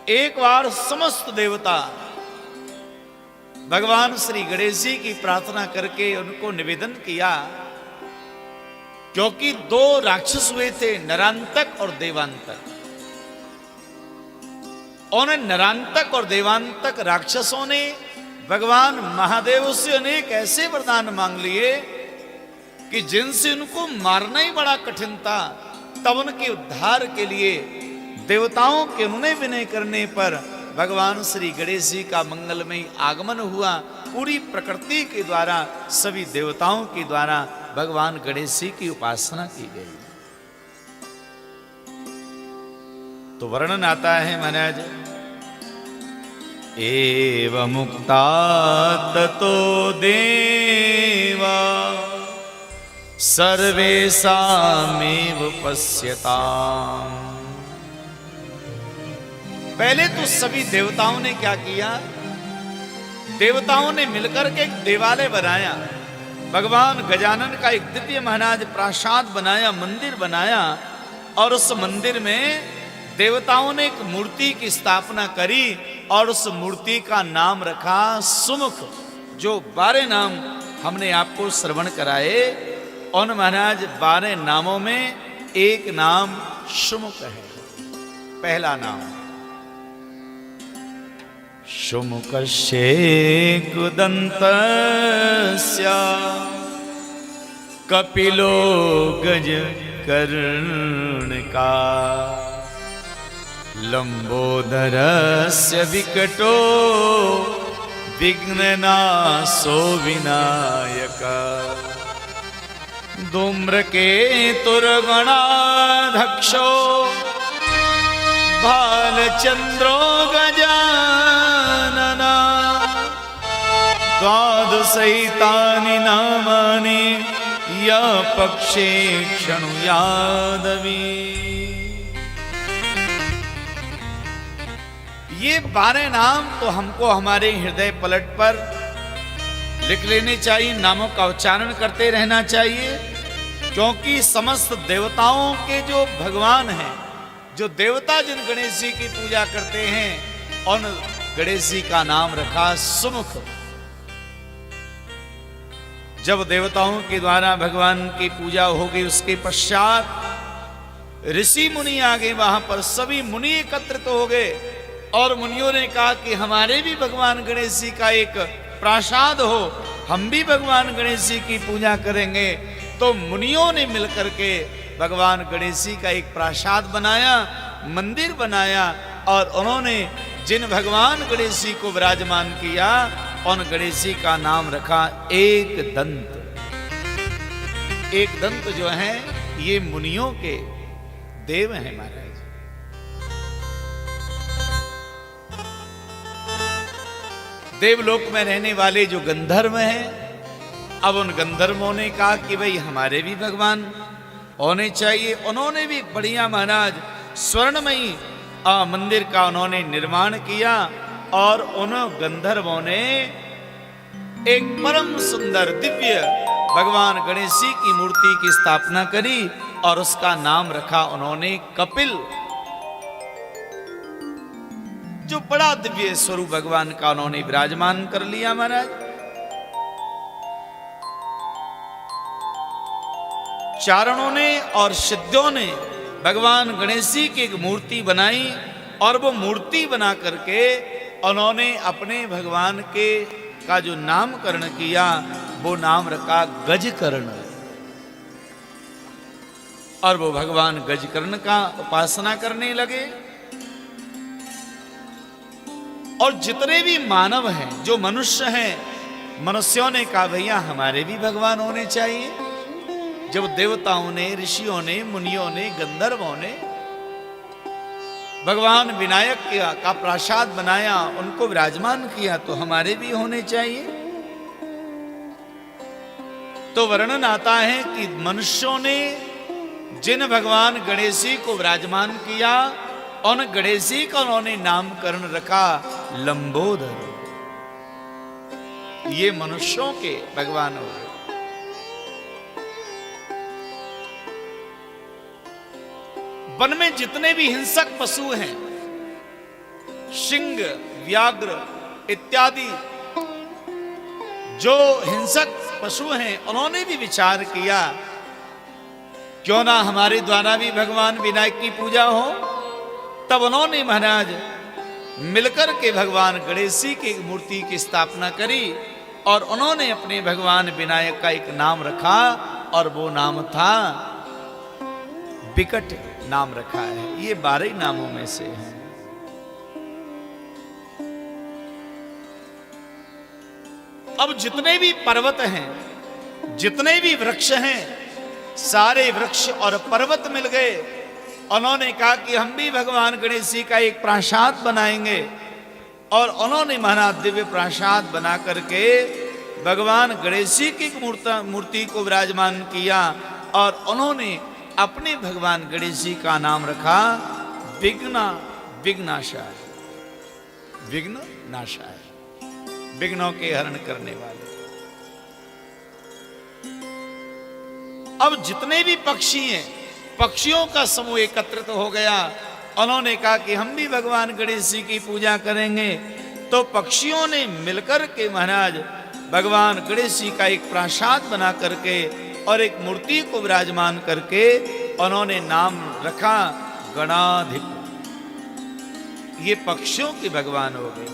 एक बार समस्त देवता भगवान श्री गणेश जी की प्रार्थना करके उनको निवेदन किया, क्योंकि दो राक्षस हुए थे, नरांतक और देवांतक। उन्हें नरांतक और देवांतक राक्षसों ने भगवान महादेव से अनेक ऐसे वरदान मांग लिए कि जिनसे उनको मारना ही बड़ा कठिन था। तब उनके उद्धार के लिए देवताओं के उन्हें विनय करने पर भगवान श्री गणेश जी का मंगलमय आगमन हुआ। पूरी प्रकृति के द्वारा, सभी देवताओं के द्वारा भगवान गणेश जी की उपासना की गई। तो वर्णन आता है महाराज, एव मुक्ता ततो देवा सर्वेषामेव पश्यताम्। पहले तो सभी देवताओं ने क्या किया, देवताओं ने मिलकर के एक देवालय बनाया, भगवान गजानन का एक दिव्य महाराज प्रासाद बनाया, मंदिर बनाया। और उस मंदिर में देवताओं ने एक मूर्ति की स्थापना करी और उस मूर्ति का नाम रखा सुमुख। जो 12 नाम हमने आपको श्रवण कराए, उन महाराज 12 नामों में एक नाम सुमुख है। पहला नाम शुमुकस्येकुदन्तस्य कपिलो गजकर्णिका लंबोदरस्य विकटो विघ्ननाशो विनायक धूम्रकेतुर्गणाध्यक्षो भालचंद्रो गजानना द्वादशैतानि नामानि य पक्षे क्षणुयादवी। ये 12 नाम तो हमको हमारे हृदय पलट पर लिख लेने चाहिए, नामों का उच्चारण करते रहना चाहिए, क्योंकि समस्त देवताओं के जो भगवान हैं, जो देवता जिन गणेश जी की पूजा करते हैं, उन गणेश जी का नाम रखा सुमुख। जब देवताओं के द्वारा भगवान की पूजा हो गई, उसके पश्चात ऋषि मुनि आ गए। वहां पर सभी मुनि एकत्रित हो गए और मुनियों ने कहा कि हमारे भी भगवान गणेश जी का एक प्रासाद हो, हम भी भगवान गणेश जी की पूजा करेंगे। तो मुनियों ने मिलकर के भगवान गणेश जी का एक प्रासाद बनाया, मंदिर बनाया, और उन्होंने जिन भगवान गणेश जी को विराजमान किया, उन गणेश जी का नाम रखा एक दंत। एक दंत जो है ये मुनियों के देव हैं महाराज। देवलोक में रहने वाले जो गंधर्व हैं, अब उन गंधर्वों ने कहा कि भाई हमारे भी भगवान होने चाहिए। उन्होंने भी बढ़िया महाराज स्वर्णमयी मंदिर का उन्होंने निर्माण किया और उन गंधर्वों ने एक परम सुंदर दिव्य भगवान गणेश जी की मूर्ति की स्थापना करी और उसका नाम रखा उन्होंने कपिल। जो बड़ा दिव्य स्वरूप भगवान का उन्होंने विराजमान कर लिया महाराज। चारणों ने और सिद्धों ने भगवान गणेश जी की एक मूर्ति बनाई और वो मूर्ति बना करके उन्होंने अपने भगवान के का जो नामकरण किया, वो नाम रखा गजकर्ण। और वो भगवान गजकर्ण का उपासना करने लगे। और जितने भी मानव हैं, जो मनुष्य हैं, मनुष्यों ने कहा भैया हमारे भी भगवान होने चाहिए। जब देवताओं ने, ऋषियों ने, मुनियों ने, गंधर्वों ने भगवान विनायक का प्रासाद बनाया, उनको विराजमान किया, तो हमारे भी होने चाहिए। तो वर्णन आता है कि मनुष्यों ने जिन भगवान गणेश जी को विराजमान किया, उन गणेश जी का उन्होंने नामकरण रखा लंबोदर। ये मनुष्यों के भगवान हो गए। वन में जितने भी हिंसक पशु हैं, सिंह, व्याघ्र इत्यादि जो हिंसक पशु हैं उन्होंने भी विचार किया क्यों ना हमारे द्वारा भी भगवान विनायक की पूजा हो। तब उन्होंने महाराज मिलकर के भगवान गणेश जी की मूर्ति की स्थापना करी और उन्होंने अपने भगवान विनायक का एक नाम रखा और वो नाम था विकट नाम रखा है। ये 12 नामों में से है। अब जितने भी पर्वत हैं, जितने भी वृक्ष हैं, सारे वृक्ष और पर्वत मिल गए। उन्होंने कहा कि हम भी भगवान गणेश जी का एक प्रासाद बनाएंगे और उन्होंने महाराज दिव्य प्रासाद बना करके भगवान गणेश जी की मूर्ति को विराजमान किया और उन्होंने अपने भगवान गणेश जी का नाम रखा विघ्नाशाय। विघ्न नाशाय, विघ्नों के हरण करने वाले। अब जितने भी पक्षी हैं, पक्षियों का समूह एकत्रित हो गया। उन्होंने कहा कि हम भी भगवान गणेश जी की पूजा करेंगे। तो पक्षियों ने मिलकर के महाराज भगवान गणेश जी का एक प्रासाद बना करके और एक मूर्ति को विराजमान करके उन्होंने नाम रखा गणाधिप। ये पक्षियों के भगवान हो गए।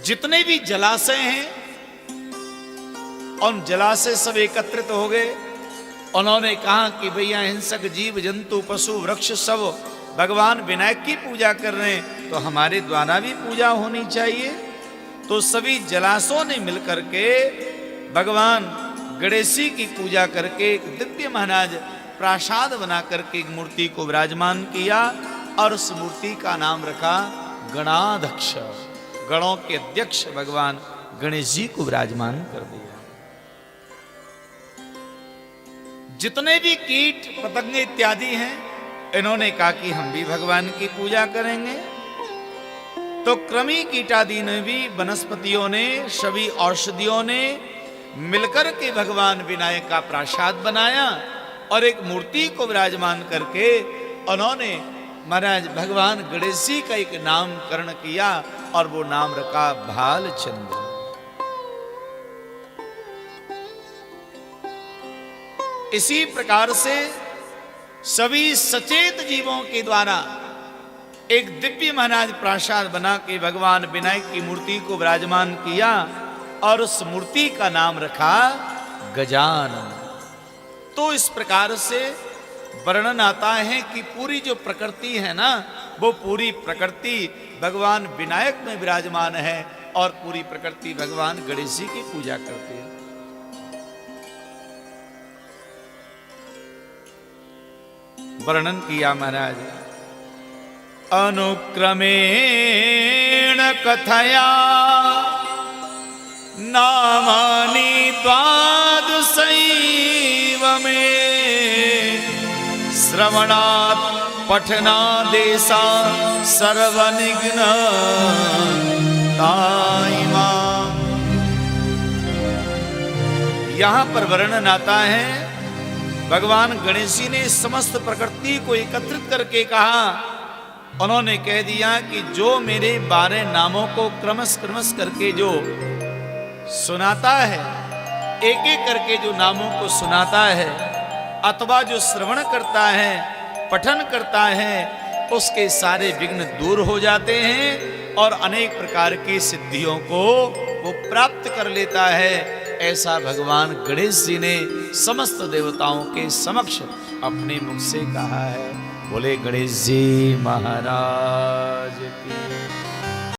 जितने भी जलाशय हैं उन जलाशय सब एकत्रित हो गए। उन्होंने कहा कि भैया हिंसक जीव जंतु पशु वृक्ष सब भगवान विनायक की पूजा कर रहे हैं तो हमारे द्वारा भी पूजा होनी चाहिए। तो सभी जलाशयों ने मिलकर के भगवान गणेश जी की पूजा करके एक दिव्य महाराज प्रासाद बना करके एक मूर्ति को विराजमान किया और उस मूर्ति का नाम रखा गणाध्यक्ष। गणों के अध्यक्ष भगवान गणेश जी को विराजमान कर दिया। जितने भी कीट पतंगे इत्यादि हैं इन्होंने कहा कि हम भी भगवान की पूजा करेंगे। तो कृमि कीटादि ने भी, वनस्पतियों ने, सभी औषधियों ने मिलकर के भगवान विनायक का प्रासाद बनाया और एक मूर्ति को विराजमान करके उन्होंने महाराज भगवान गणेश जी का एक नामकरण किया और वो नाम रखा भालचंद्र। इसी प्रकार से सभी सचेत जीवों के द्वारा एक दिव्य महाराज प्रासाद बना के भगवान विनायक की मूर्ति को विराजमान किया और उस मूर्ति का नाम रखा गजानन। तो इस प्रकार से वर्णन आता है कि पूरी जो प्रकृति है ना, वो पूरी प्रकृति भगवान विनायक में विराजमान है और पूरी प्रकृति भगवान गणेश जी की पूजा करती है। वर्णन किया महाराज, अनुक्रमेण कथया नामानि द्वादशैव मे श्रवणात् पठनादेशा सर्वनिघ्न ताइमा। यहां पर वर्णन आता है भगवान गणेश जी ने समस्त प्रकृति को एकत्रित करके कहा। उन्होंने कह दिया कि जो मेरे 12 नामों को क्रमश करके जो सुनाता है, एक एक करके जो नामों को सुनाता है अथवा जो श्रवण करता है, पठन करता है, उसके सारे विघ्न दूर हो जाते हैं और अनेक प्रकार की सिद्धियों को वो प्राप्त कर लेता है। ऐसा भगवान गणेश जी ने समस्त देवताओं के समक्ष अपने मुख से कहा है। बोले गणेश जी महाराज की।